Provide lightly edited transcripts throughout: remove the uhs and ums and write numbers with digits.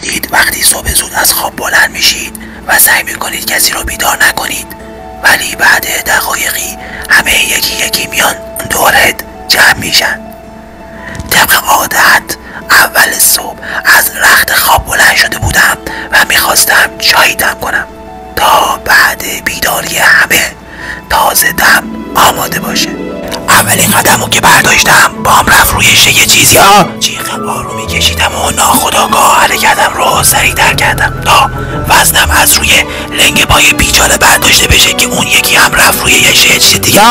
دیدید وقتی صبح زود از خواب بلند میشید و سعی میکنید کسی رو بیدار نکنید، ولی بعد دقایقی همه یکی یکی میان دورت جمع میشن؟ طبق عادت اول صبح از رخت خواب بلند شده بودم و میخواستم چای دم کنم تا بعد بیداری همه تازه دم آماده باشه. اولین قدمو که برداشتم بام رفت روی یه چیزی جیغ آرومی کشیدم و ناخودآگاه حرکتم رو سریع‌تر کردم تا وزنم از روی لنگ پای بیچاره برداشته بشه که اون یکی هم رفت روی یه چیز دیگه.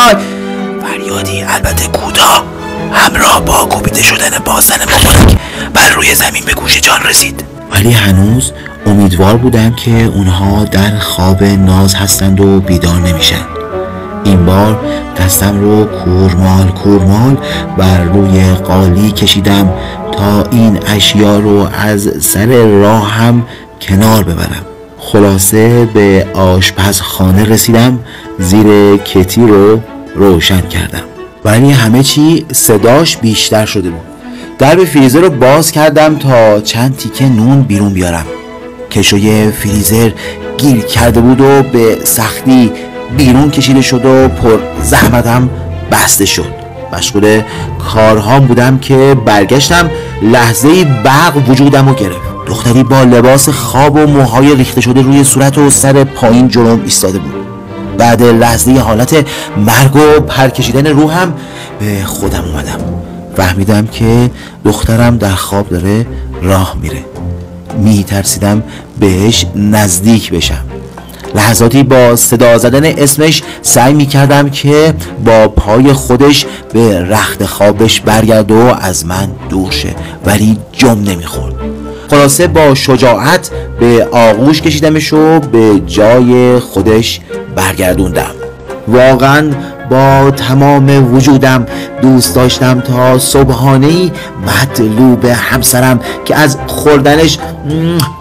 فریادی البته کوتاه همراه با کوبیده شدن بازن مامانک بر روی زمین به گوش جان رسید. ولی هنوز امیدوار بودم که اونها در خواب ناز هستند و بیدار نمیشن. این بار دستم رو کورمال بر روی قالی کشیدم تا این اشیا رو از سر راه هم کنار ببرم. خلاصه به آشپزخانه رسیدم، زیر کتی رو روشن کردم، ولی همه چی صداش بیشتر شده بود. درب فریزر رو باز کردم تا چند تیکه نون بیرون بیارم. کشوی فریزر گیر کرده بود و به سختی بیرون کشیده شد و پر زحمتم بسته شد. مشغول کارهام بودم که برگشتم، لحظه‌ای برق وجودم رو گرفت. دختری با لباس خواب و موهای ریخته شده روی صورت و سر پایین جلوم ایستاده بود. بعد لحظه حالت مرگ و پرکشیدن روحم به خودم اومدم. فهمیدم که دخترم در خواب داره راه میره. میترسیدم بهش نزدیک بشم. لحظاتی با صدا زدن اسمش سعی میکردم که با پای خودش به رخت خوابش برگرد و از من دور شه، ولی جم نمیخورد. خلاصه با شجاعت به آغوش کشیدمش و به جای خودش برگردوندم. واقعا با تمام وجودم دوست داشتم تا صبحانه‌ای مطلوب همسرم که از خوردنش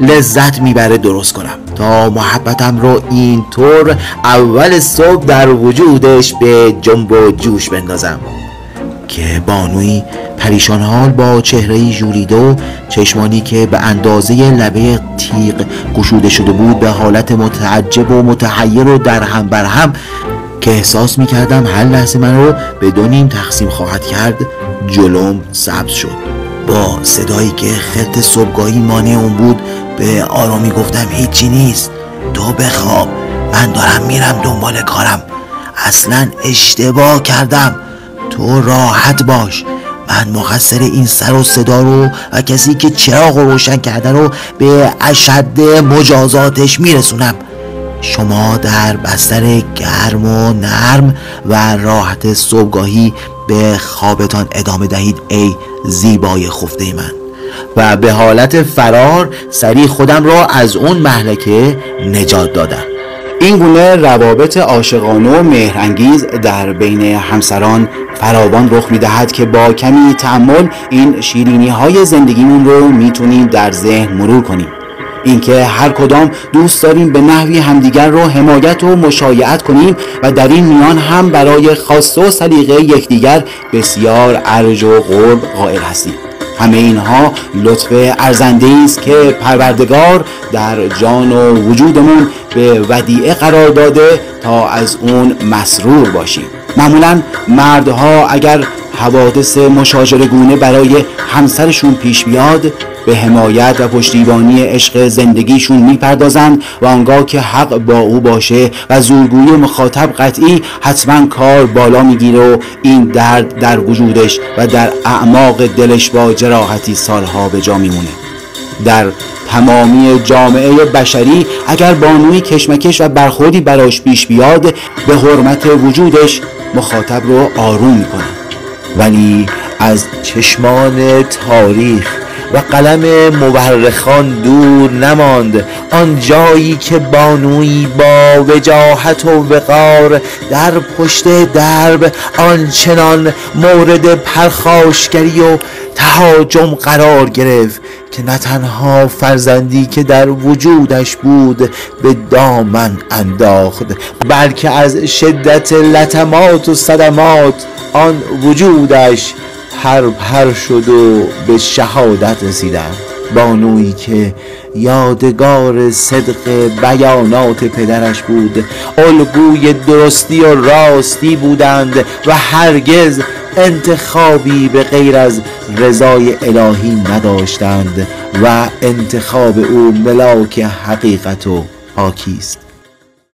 لذت میبره درست کنم تا محبتم رو اینطور اول صبح در وجودش به جنب و جوش بندازم که بانوی پریشان حال با چهره‌ای ژولیده و چشمانی که به اندازه لبه تیغ گشوده شده بود به حالت متعجب و متحیر و درهم برهم که احساس میکردم هر لحظه من رو به دو نیم تقسیم خواهد کرد جلوم سبز شد. با صدایی که خط صبحگاهی مانع اون بود به آرامی گفتم هیچی نیست، تو بخواب، من دارم میرم دنبال کارم، اصلا اشتباه کردم، تو راحت باش، من مقصر این سر و صدا رو و کسی که چراغ رو روشن کرده رو به اشد مجازاتش میرسونم. شما در بستر گرم و نرم و راحت صبحگاهی به خوابتان ادامه دهید ای زیبای خفته من. و به حالت فرار سریع خودم را از اون مهلکه نجات دادم. این گونه روابط عاشقانه و مهرانگیز در بین همسران فراوان رخ می‌دهد که با کمی تأمل این شیرینی‌های زندگیمون رو میتونیم در ذهن مرور کنیم. اینکه هر کدام دوست داریم به نحوی همدیگر رو حمایت و مشایعت کنیم و در این میان هم برای خواسته و سلیقه یکدیگر بسیار ارج و قرب قائل هستیم. همه اینها لطف ارزنده‌ای است که پروردگار در جان و وجودمون به ودیعه قرار داده تا از اون مسرور باشیم. معمولاً مردها اگر حوادث مشاجره‌گونه برای همسرشون پیش بیاد به حمایت و پشتیبانی عشق زندگیشون میپردازند و آنگاه که حق با او باشه و زورگویی مخاطب قطعی، حتما کار بالا میگیره و این درد در وجودش و در اعماق دلش با جراحتی سالها به جا میمونه. در تمامی جامعه بشری اگر بانوی کشمکش و برخوردی براش پیش بیاد به حرمت وجودش مخاطب رو آروم میکنه، ولی از چشمان تاریخ و قلم مورخان دور نماند آن جایی که بانویی با وجاهت و وقار در پشت درب آنچنان مورد پرخاشگری و تهاجم قرار گرفت که نه تنها فرزندی که در وجودش بود به دامن انداخت، بلکه از شدت لطمات و صدمات آن وجودش پر شد و به شهادت رسیدند. بانویی که یادگار صدق بیانات پدرش بود. الگوی درستی و راستی بودند و هرگز انتخابی به غیر از رضای الهی نداشتند و انتخاب او ملاک حقیقت و پاکی است.